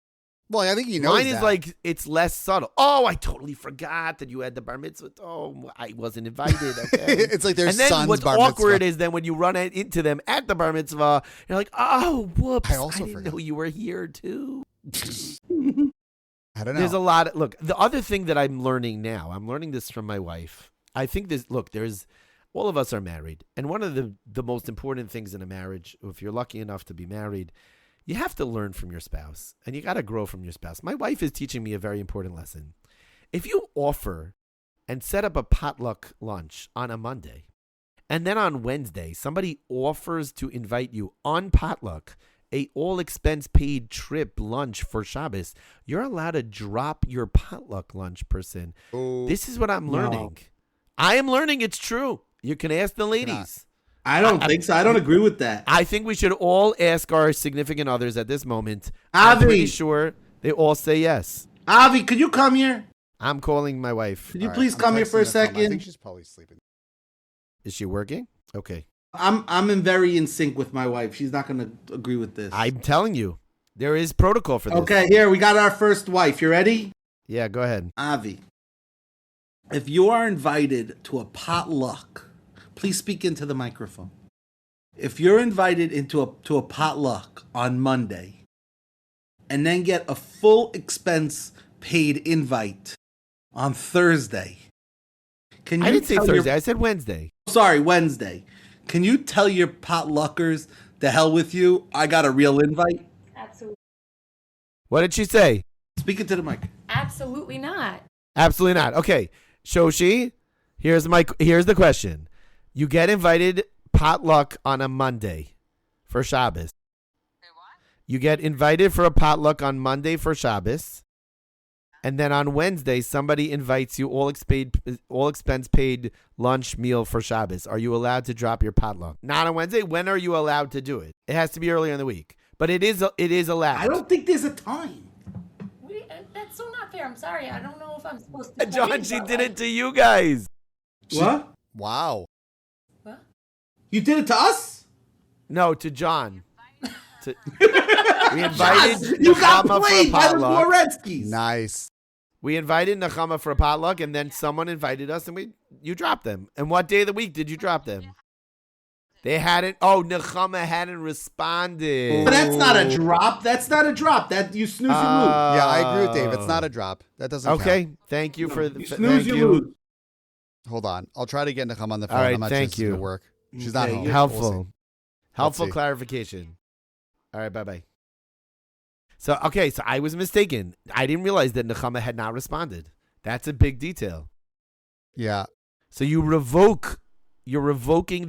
Well, I think you know Mine is like it's less subtle. Oh, I totally forgot that you had the bar mitzvah. Oh, I wasn't invited. Okay. it's like their And then son's what's bar awkward mitzvah. is then when you run into them at the bar mitzvah, you're like, oh, whoops, I I, also didn't forgot. know you were here too. I don't know. There's a lot of, look, the other thing that I'm learning now, I'm learning this from my wife. I think all of us are married. And one of the most important things in a marriage, if you're lucky enough to be married, you have to learn from your spouse and you got to grow from your spouse. My wife is teaching me a very important lesson. If you offer and set up a potluck lunch on a Monday, and then on Wednesday, somebody offers to invite you on potluck, a all expense paid trip lunch for Shabbos, you're allowed to drop your potluck lunch person. Oh, This is what I'm learning. I am learning it's true. You can ask the ladies. I don't think so. I don't agree with that. I think we should all ask our significant others at this moment. I'm Avi. pretty sure they all say yes. Avi, could you come here? I'm calling my wife. Could you all please I'm come here for a texting Nicole. I think second? she's probably sleeping. Is she working? Okay. I'm very in sync with my wife. She's not going to agree with this. I'm telling you, there is protocol for this. Okay, here, we got our first wife. You ready? Yeah, go ahead. Avi, if you are invited to a potluck, please speak into the microphone. If you're invited to a potluck on Monday and then get a full expense paid invite on Thursday, can you I didn't say tell Thursday. I said Wednesday. Sorry, Wednesday. Can you tell your potluckers, the hell with you, I got a real invite? Absolutely. What did she say? Speak into the mic. Absolutely not. Absolutely not. Okay. Shoshi, here's the question. You get invited potluck on a Monday for Shabbos. You get invited for a potluck on Monday for Shabbos. And then on Wednesday, somebody invites you all expense paid lunch meal for Shabbos. Are you allowed to drop your potluck? Not on Wednesday. When are you allowed to do it? It has to be earlier in the week, but it is allowed. I don't think there's a time. That's so not fair. I'm sorry. I don't know if I'm supposed to. John, she did it to you guys. What? Wow. What? You did it to us? No, to John. We invited You got Nechama for a played by the potluck. Moretskis. Nice. We invited Nechama for a potluck, and then someone invited us, and you dropped them. And what day of the week did you drop them? They hadn't. Oh, Nechama hadn't responded. But that's not a drop. That's not a drop. That you snooze, you lose. Yeah, I agree with Dave. It's not a drop. That doesn't Okay, count. thank you for the. You thank snooze, you lose. Hold on. I'll try to get Nicole on the phone. All right, I'm not thank sure she's you. gonna work. She's not Okay, home. you're Helpful. We'll see. Helpful see. clarification. All right, bye-bye. So I was mistaken. I didn't realize that Nechama had not responded. That's a big detail. Yeah. So you're revoking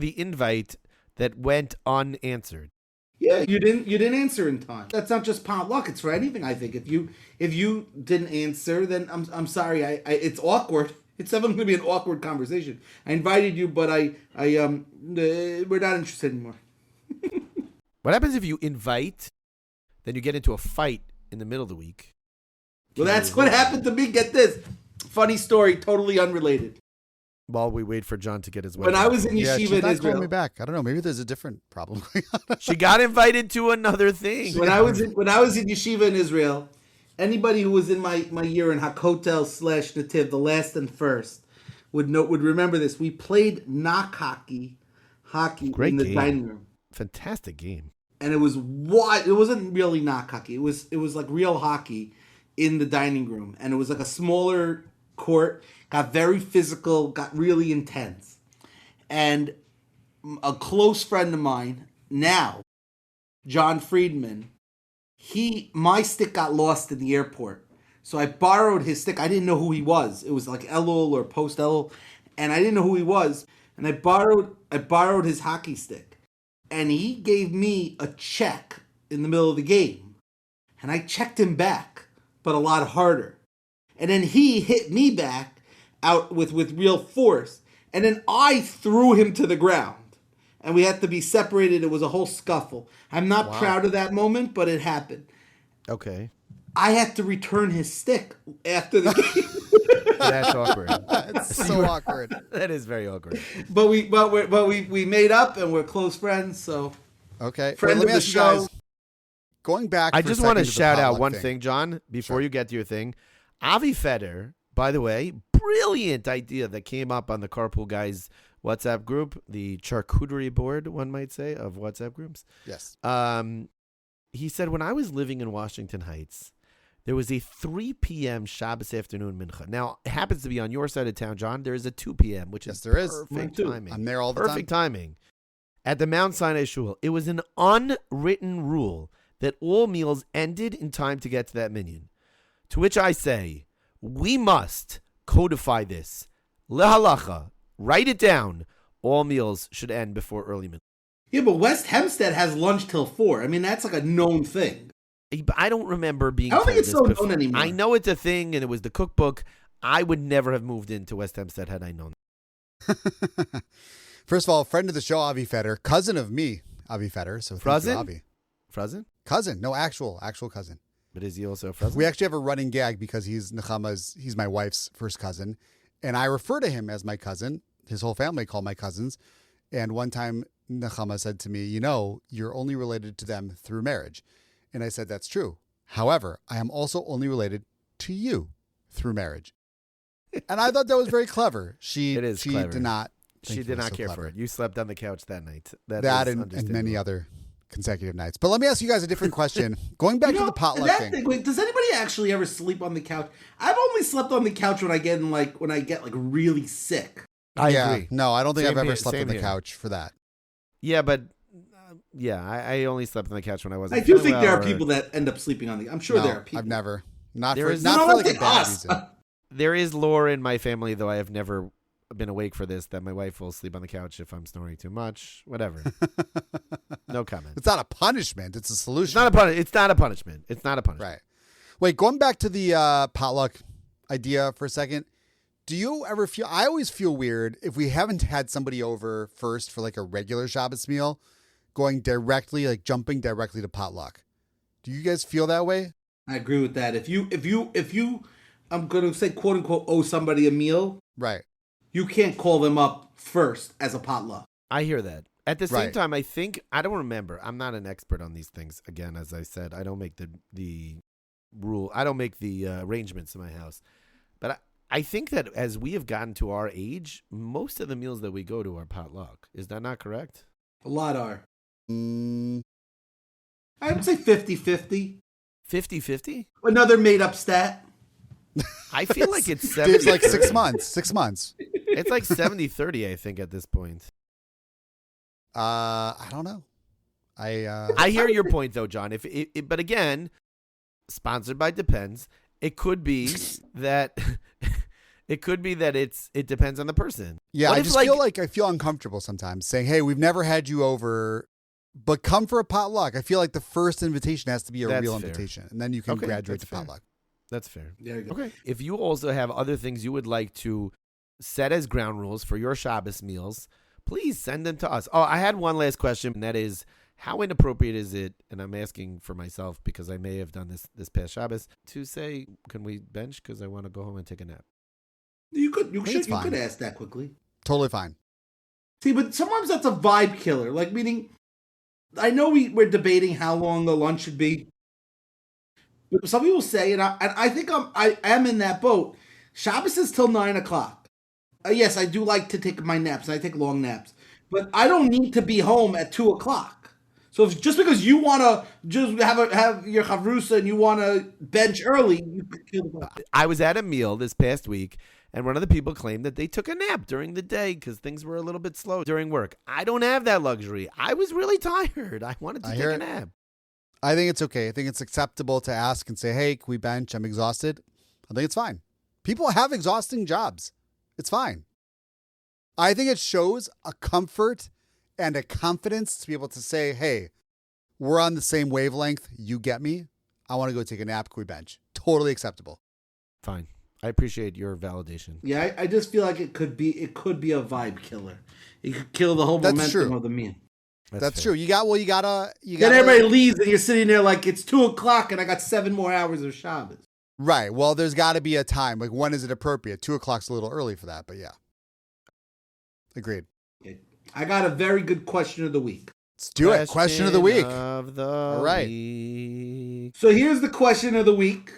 the invite that went unanswered. Yeah, you didn't answer in time. That's not just potluck. It's for anything. I think if you didn't answer, then I'm sorry. I it's awkward. It's definitely going to be an awkward conversation. I invited you, but we're not interested anymore. What happens if you invite, then you get into a fight in the middle of the week? Well, that's what happened to me. Get this. Funny story, totally unrelated. While we wait for John to get his way. When I was in Yeah, Yeshiva she's in not calling Israel, me back. I don't know. Maybe there's a different problem going on. She got invited to another thing. when I was in Yeshiva in Israel, anybody who was in my year in Hakotel / Nativ, the last and first, would remember this. We played knock hockey Great in the game. dining room. Fantastic game. And it was wide. It wasn't really knock hockey. It was like real hockey in the dining room, and it was like a smaller court. Got very physical. Got really intense. And a close friend of mine now, John Friedman, my stick got lost in the airport, so I borrowed his stick. I didn't know who he was. It was like Elul or post Elul, and I didn't know who he was. And I borrowed his hockey stick. And he gave me a check in the middle of the game. And I checked him back, but a lot harder. And then he hit me back out with real force. And then I threw him to the ground. And we had to be separated. It was a whole scuffle. I'm not proud of that moment, but it happened. Okay. I had to return his stick after the game. That's awkward. It's so awkward. That is very awkward. But we made up and we're close friends, so Okay. Friend Wait, let of me the ask you guys. show. Going back. I for a just want to second the shout out potluck one thing, John, before Sure. you get to your thing. Avi Feder, by the way, brilliant idea that came up on the Carpool Guys WhatsApp group, the charcuterie board, one might say, of WhatsApp groups. Yes. He said, when I was living in Washington Heights, there was a 3 p.m. Shabbos afternoon mincha. Now, it happens to be on your side of town, John. There is a 2 p.m., which Yes, is there is. perfect Mine too. timing. I'm there all the Perfect time. timing. At the Mount Sinai Shul, it was an unwritten rule that all meals ended in time to get to that minyan. To which I say, we must codify this. Lehalacha, write it down. All meals should end before early minyan. Yeah, but West Hempstead has lunch till 4. I mean, that's like a known thing. But I don't remember being I don't think told it's this so before. known anymore. I know it's a thing, and it was the cookbook. I would never have moved into West Hempstead had I known. First of all, friend of the show, Avi Fetter, cousin of me, Avi Fetter. So thank you, Frozen? Avi. Frozen? Cousin, no, actual cousin. But is he also frozen? We actually have a running gag because he's my wife's first cousin, and I refer to him as my cousin. His whole family call my cousins, and one time Nechama said to me, you're only related to them through marriage, and I said that's true. However, I am also only related to you through marriage, and I thought that was very clever. She clever. did not. She did not care clever. for it. You slept on the couch that night. That is and understandable. many other consecutive nights. But let me ask you guys a different question. Going back to the potluck thing. Wait, does anybody actually ever sleep on the couch? I've only slept on the couch when I get really sick. I agree. No, I don't think Same I've ever here, slept same on the here. couch for that. Yeah, but I only slept on the couch when I wasn't. I do feeling think there well are or- people that end up sleeping on the. I'm sure No, there are people. I've never. Not There for is- not No, for like that's a bad us. reason. There is lore in my family, though I have never been awake for this, that my wife will sleep on the couch if I'm snoring too much. Whatever. No comment. It's not a punishment. It's a solution. It's not a punishment. It's not a punishment. Right. Wait, going back to the potluck idea for a second. Do you ever feel, I always feel weird if we haven't had somebody over first for like a regular Shabbos meal, jumping directly to potluck. Do you guys feel that way? I agree with that. If you, I'm gonna say quote unquote owe somebody a meal, Right. you can't call them up first as a potluck. I hear that. At the same Right. time, I don't remember. I'm not an expert on these things. Again, as I said, I don't make the rule. I don't make the arrangements in my house. But I think that as we have gotten to our age, most of the meals that we go to are potluck. Is that not correct? A lot are. Mm, I would say 50-50. 50-50? Another made up stat. I feel like it's 70. it's like 6 months. 6 months. It's like 70-30, I think, at this point. I don't know. I hear your point, though, John. But again, sponsored by Depends. It could be that it depends on the person. Yeah, What I if, just feel like I feel uncomfortable sometimes saying, "Hey, we've never had you over, but come for a potluck." I feel like the first invitation has to be a That's real fair. invitation, and then you can Okay, graduate that's to fair. potluck. That's fair. There you go. Okay. If you also have other things you would like to set as ground rules for your Shabbos meals, please send them to us. Oh, I had one last question, and that is, how inappropriate is it, and I'm asking for myself because I may have done this past Shabbos, to say, can we bench because I want to go home and take a nap? You think it's fine. could ask that quickly. Totally fine. See, but sometimes that's a vibe killer. Like, meaning, I know we're debating how long the lunch should be. But some people say, and I think I am in that boat. Shabbos is till 9 o'clock. Yes, I do like to take my naps. I take long naps. But I don't need to be home at 2 o'clock. So just because you want to just have your chavrusa and you want to bench early, you could kill the vibe. I was at a meal this past week, and one of the people claimed that they took a nap during the day because things were a little bit slow during work. I don't have that luxury. I was really tired. I wanted to I take hear a it. nap. I think it's okay. I think it's acceptable to ask and say, "Hey, can we bench? I'm exhausted." I think it's fine. People have exhausting jobs. It's fine. I think it shows a comfort and a confidence to be able to say, "Hey, we're on the same wavelength. You get me. I want to go take a nap. Can we bench?" Totally acceptable. Fine. I appreciate your validation. Yeah, I just feel like it could be a vibe killer. It could kill the whole That's momentum true. of the meal. That's fair. true. You gotta. Then everybody leaves and you're sitting there like it's 2 o'clock and I got 7 more hours of Shabbos. Right. Well, there's got to be a time. Like, when is it appropriate? 2 o'clock's a little early for that, but yeah. Agreed. Okay. I got a very good question of the week. Let's do it. Question of the week. All right. Week. So here's the question of the week.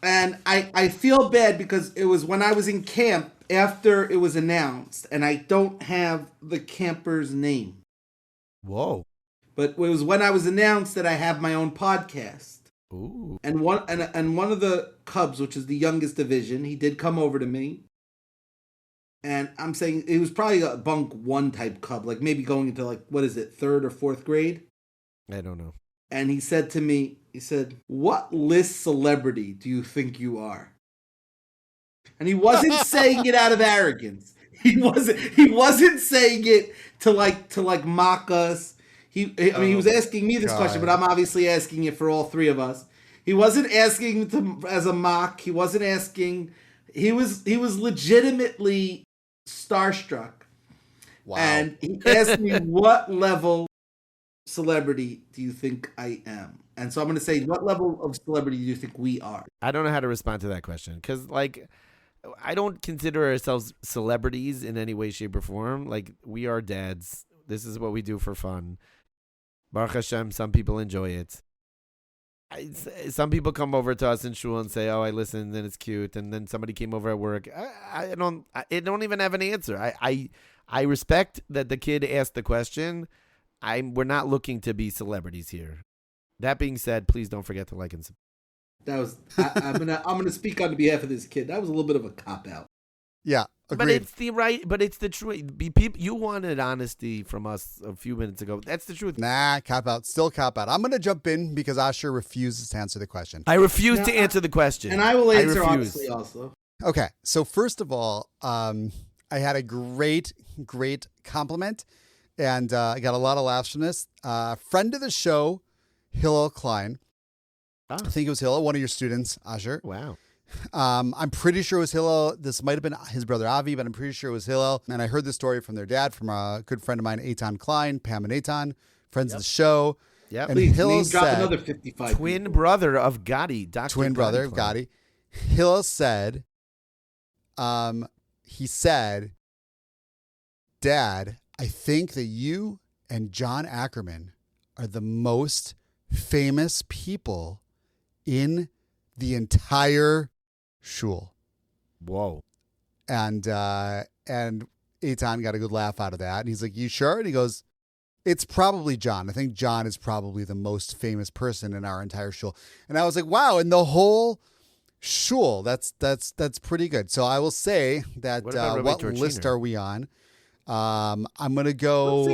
And I feel bad because it was when I was in camp after it was announced, and I don't have the camper's name. Whoa. But it was when I was announced that I have my own podcast. Ooh. And one of the Cubs, which is the youngest division, he did come over to me. And I'm saying it was probably a bunk 1 type Cub, like maybe going into like, what is it, 3rd or 4th grade? I don't know. And he said to me, "What list celebrity do you think you are?" And he wasn't saying it out of arrogance. He wasn't saying it to mock us. He was asking me this question, but I'm obviously asking it for all 3 of us. He wasn't asking as a mock. He wasn't asking. He was legitimately starstruck. Wow. And he asked me, "What level celebrity do you think I am?" And so I'm going to say, what level of celebrity do you think we are? I don't know how to respond to that question because, like, I don't consider ourselves celebrities in any way, shape, or form. Like, we are dads. This is what we do for fun. Baruch Hashem, some people enjoy it. Some people come over to us in shul and say, "Oh, I listened and it's cute." And then somebody came over at work. I don't even have an answer. I respect that the kid asked the question. We're not looking to be celebrities here. That being said, please don't forget to like and subscribe. That was I'm gonna speak on behalf of this kid. That was a little bit of a cop out. Yeah, agreed. But it's the truth. You wanted honesty from us a few minutes ago. That's the truth. Nah, cop out. Still cop out. I'm going to jump in because Asher refuses to answer the question. I refuse to answer the question. And I will answer honestly also. Okay, so first of all, I had a great compliment, and I got a lot of laughs from this. Friend of the show, Hillel Klein. Ah. I think it was Hillel, one of your students, Asher. Wow. I'm pretty sure it was Hillel. This might have been his brother Avi, but I'm pretty sure it was Hillel. And I heard the story from their dad, from a good friend of mine, Eitan Klein, Pam and Eitan, friends of the show. Yep. And Please, Hillel drop said, another 55 twin people. brother of Gotti, Dr. twin brother of Gotti. Hillel said, he said, "Dad, I think that you and John Ackerman are the most famous people in the entire shul." Whoa. And Eitan got a good laugh out of that. And he's like, "You sure?" And he goes, "It's probably John. I think John is probably the most famous person in our entire shul." And I was like, wow, in the whole shul, that's pretty good. So I will say that what list are we on? I'm gonna go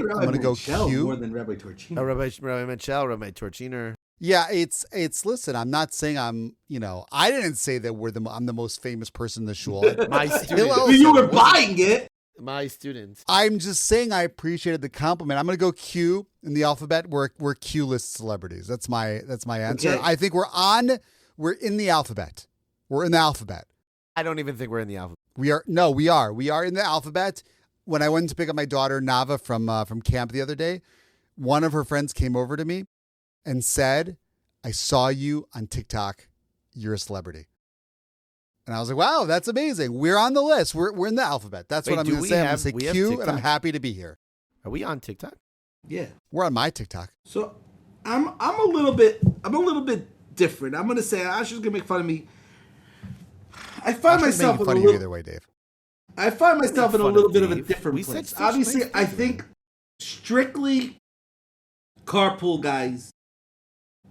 Q. More than Rabbi Torchiner. Rabbi Michel, Rabbi Torchiner. Yeah, it's listen, I'm not saying I didn't say that I'm the most famous person in the shul. My student. You were buying it. My students. I'm just saying I appreciated the compliment. I'm going to go Q in the alphabet. We're Q list celebrities. That's my answer. Okay. I think we're in the alphabet. We're in the alphabet. I don't even think we're in the alphabet. We are in the alphabet. When I went to pick up my daughter Nava from camp the other day, one of her friends came over to me and said, "I saw you on TikTok. You're a celebrity." And I was like, wow, that's amazing. We're on the list. We're in the alphabet. That's what I'm going to say. I'm going to say Q, and I'm happy to be here. Are we on TikTok? Yeah. We're on my TikTok. So I'm a little bit different. I'm gonna say Asher's gonna make fun of me. I find myself in a little either way, Dave. I find myself in a little bit of a different We place. said Obviously, nice I things. think strictly Carpool Guys.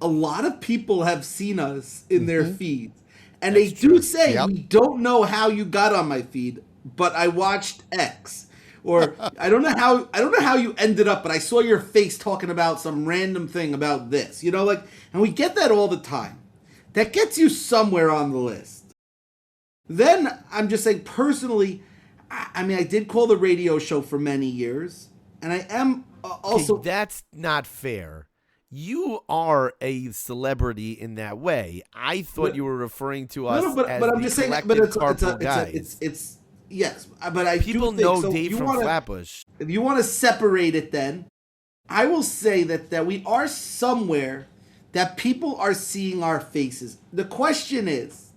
A lot of people have seen us in their feeds. And That's they do true. say, Yep. "We don't know how you got on my feed, but I watched X." Or I don't know how you ended up, but I saw your face talking about some random thing about this. And we get that all the time. That gets you somewhere on the list. Then I'm just saying personally, I did call the radio show for many years, and I am also Okay, that's not fair. You are a celebrity in that way. I thought you were referring to us as I'm the just saying, collective but Carpool Guys. it's yes, but I People do think, know so Dave from Flatbush. If you want to separate it, then I will say that we are somewhere that people are seeing our faces. The question is,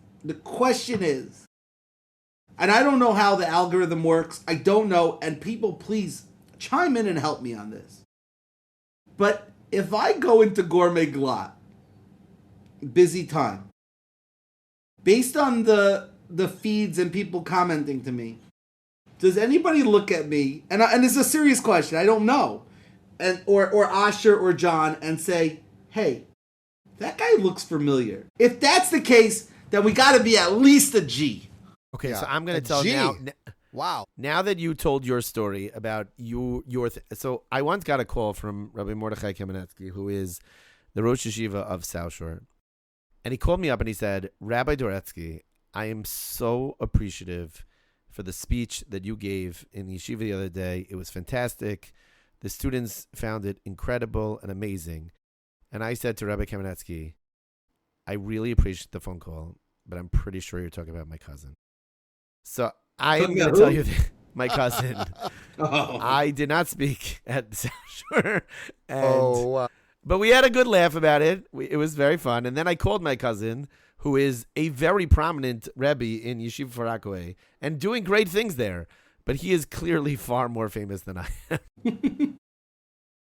and I don't know how the algorithm works. I don't know, and people, please chime in and help me on this. But if I go into Gourmet Glot, busy time, based on the feeds and people commenting to me, does anybody look at me, and it's a serious question, I don't know, or Asher or John, and say, "Hey, That guy looks familiar. If that's the case, then we got to be at least a G. Okay, Yeah, so I'm going a to tell G. now. Wow. Now that you told your story about so I once got a call from Rabbi Mordechai Kamenetsky, who is the Rosh Yeshiva of South Shore. And he called me up and he said, Rabbi Doretsky, I am so appreciative for the speech that you gave in Yeshiva the other day. It was fantastic. The students found it incredible and amazing. And I said to Rabbi Kamenetsky, I really appreciate the phone call, but I'm pretty sure you're talking about my cousin. So I am going to tell you that my cousin, I did not speak at the South Shore. But we had a good laugh about it. It was very fun. And then I called my cousin, who is a very prominent Rebbe in Yeshiva for Rockaway and doing great things there. But he is clearly far more famous than I am.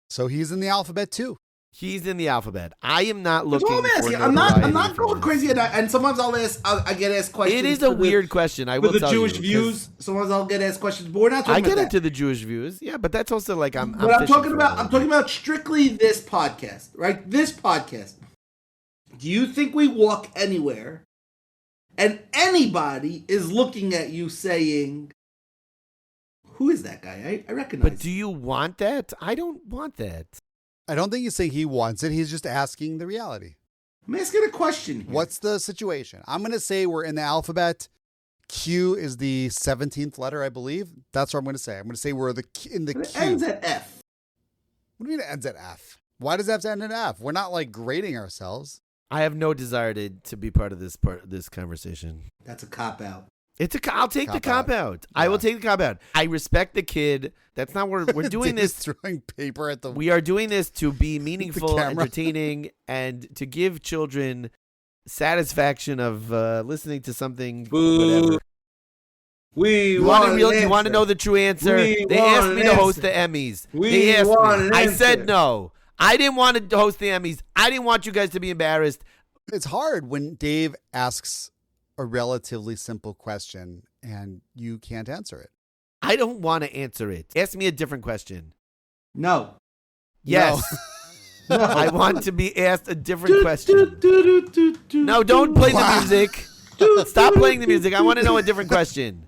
So he's in the alphabet too. He's in the alphabet. I am not looking for I'm not going crazy, and sometimes I get asked questions. It is a weird question. I will tell tell Jewish you, views. Sometimes I'll get asked questions, but we're not talking I about get that. into the Jewish views, yeah, but that's also like I'm talking about strictly this podcast, right? This podcast. Do you think we walk anywhere, and anybody is looking at you saying, "Who is that guy? I recognize." But do you want that? I don't want that. I don't think he's saying he wants it. He's just asking the reality. I'm asking a question here. What's the situation? I'm going to say we're in the alphabet. Q is the 17th letter, I believe. That's what I'm going to say. I'm going to say we're in the It Q. ends at F. What do you mean it ends at F? Why does it have to end at F? We're not like grading ourselves. I have no desire to be part of this conversation. That's a cop out. I'll take the cop out. I will take the cop out. I respect the kid. That's not where we're doing this. Throwing paper at the. We are doing this to be meaningful, camera. entertaining, and to give children satisfaction of listening to something. Whatever. You want to know the true answer? They asked me to host the Emmys. They asked me. I said no. I didn't want to host the Emmys. I didn't want you guys to be embarrassed. It's hard when Dave asks a relatively simple question and you can't answer it. I don't want to answer it. Ask me a different question. No. Yes. No. I want to be asked a different question. No, don't play the music. Stop playing the music. I want to know a different question.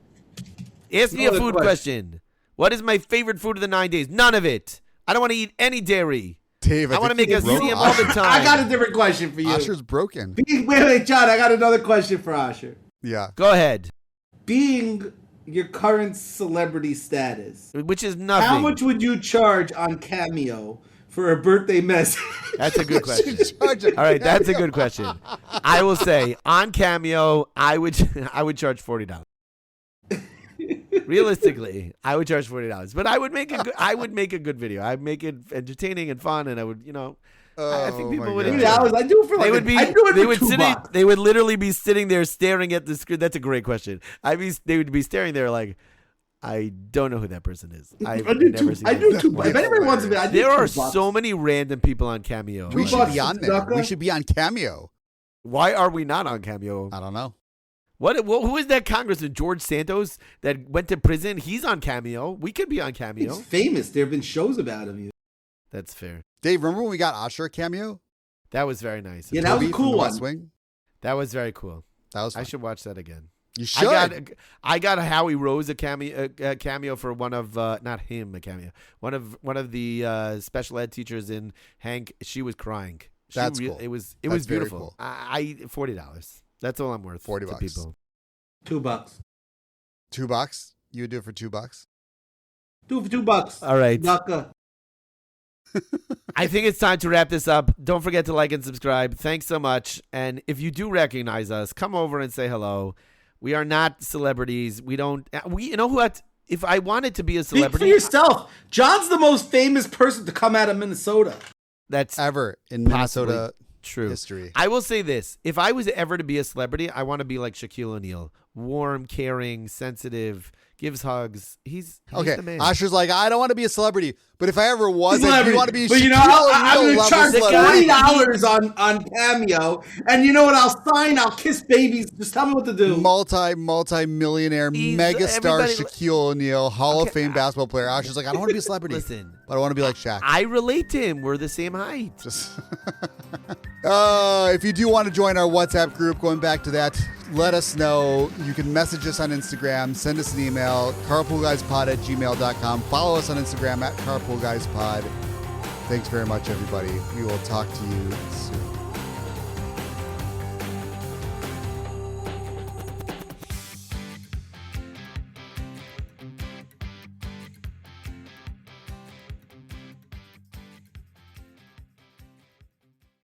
Ask me a food question. What is my favorite food of the 9 days? None of it. I don't want to eat any dairy. Dave, I want to make us see him all the time. I got a different question for you. Asher's broken. Wait, John, I got another question for Asher. Yeah. Go ahead. Being your current celebrity status, which is nothing. How much would you charge on Cameo for a birthday message? That's a good question. All right, that's a good question. I will say on Cameo, I would charge $40. Realistically, I would charge $40, but I would make a good video. I'd make it entertaining and fun, and I would, I think people would enjoy it. I do for like they would literally be sitting there staring at the screen. That's a great question. They would be staring there like, I don't know who that person is. I do too. If anybody wants to, there are so many random people on Cameo. We should be on there. We should be on Cameo. Why are we not on Cameo? I don't know. Who is that congressman, George Santos, that went to prison? He's on Cameo. We could be on Cameo. He's famous. There have been shows about him. That's fair. Dave, remember when we got Asher a Cameo? That was very nice. Yeah, that was a cool one. Wing? That was very cool. That was fun. I should watch that again. You should. I got a Howie Rose a cameo for one of not him a cameo. One of the special ed teachers in Hank. She was crying. That's cool. It was That's beautiful. Cool. I $40. That's all I'm worth. $40 to people. $2. $2? You would do it for $2? Do it for $2. All right. Naka. I think it's time to wrap this up. Don't forget to like and subscribe. Thanks so much. And if you do recognize us, come over and say hello. We are not celebrities. You know what? If I wanted to be a celebrity, speak for yourself. John's the most famous person to come out of Minnesota. That's ever in Minnesota true history. I will say this: if I was ever to be a celebrity, I want to be like Shaquille O'Neal warm, caring, sensitive, gives hugs. He's Okay, the man. Asher's like, I don't want to be a celebrity, but if I ever was, I do want to be. But you know, I'm going to charge $40 on Cameo, and you know what? I'll sign. I'll kiss babies. Just tell me what to do. Multi-millionaire megastar everybody- Shaquille O'Neal, Hall of Fame basketball player. Asher's like, I don't want to be a celebrity. Listen, but I want to be like Shaq. I relate to him. We're the same height. Just if you do want to join our WhatsApp group, going back to that, let us know. You can message us on Instagram, send us an email, carpoolguyspod@gmail.com. Follow us on Instagram @carpoolguyspod. Thanks very much, everybody. We will talk to you soon.